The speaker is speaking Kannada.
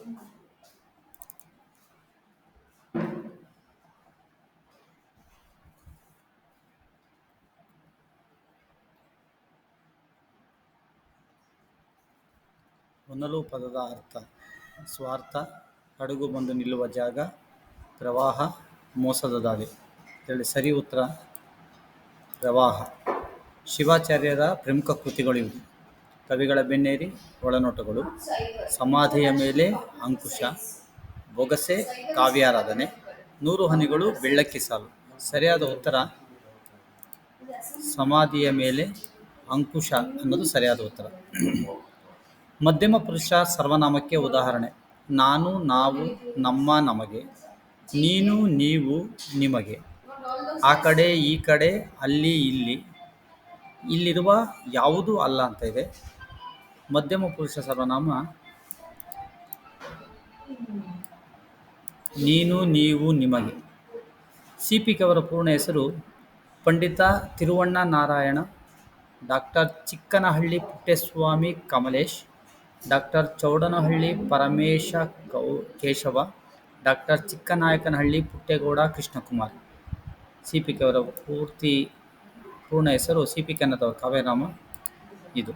ಹೊನಲು ಪದದ ಅರ್ಥ ಸ್ವಾರ್ಥ, ಹಡಗು ಬಂದು ನಿಲ್ಲುವ ಜಾಗ, ಪ್ರವಾಹ, ಮೋಸದ ದಾರಿ. ಇದರಲ್ಲಿ ಸರಿ ಉತ್ತರ ಪ್ರವಾಹ. ಶಿವಾಚಾರ್ಯರ ಪ್ರಮುಖ ಕೃತಿಗಳು ಇವು: ಕವಿಗಳ ಬೆನ್ನೇರಿ, ಒಳನೋಟಗಳು, ಸಮಾಧಿಯ ಮೇಲೆ ಅಂಕುಶ, ಬೊಗಸೆ, ಕಾವ್ಯಾರಾಧನೆ, 100 ಹನಿಗಳು ಬೆಳ್ಳಕ್ಕಿ ಸಾಲು. ಸರಿಯಾದ ಉತ್ತರ ಸಮಾಧಿಯ ಮೇಲೆ ಅಂಕುಶ ಅನ್ನೋದು ಸರಿಯಾದ ಉತ್ತರ. ಮಧ್ಯಮ ಪುರುಷ ಸರ್ವನಾಮಕ್ಕೆ ಉದಾಹರಣೆ: ನಾನು, ನಾವು, ನಮ್ಮ, ನಮಗೆ, ನೀನು, ನೀವು, ನಿಮಗೆ, ಆ ಕಡೆ, ಈ ಕಡೆ, ಅಲ್ಲಿ, ಇಲ್ಲಿ, ಇಲ್ಲಿರುವ, ಯಾವುದೂ ಅಲ್ಲ ಅಂತ ಇದೆ. ಮಧ್ಯಮ ಪುರುಷ ಸರ್ವನಾಮ ನೀನು, ನೀವು, ನಿಮಗೆ. ಸಿ.ಪಿ. ಅವರ ಪೂರ್ಣ ಹೆಸರು Pandita Tiruvanna Narayana, doctor Chikkanahalli Puttaswamy Kamalesh, doctor Chowdanahalli Paramesha Keshava, doctor Chikkanayakanahalli Puttegowda Krishnakumar. CP. ಅವರ ಪೂರ್ಣ ಹೆಸರು ಸಿ.ಪಿ. ಅನ್ನದವರ ಕಾವ್ಯನಾಮ ಇದು.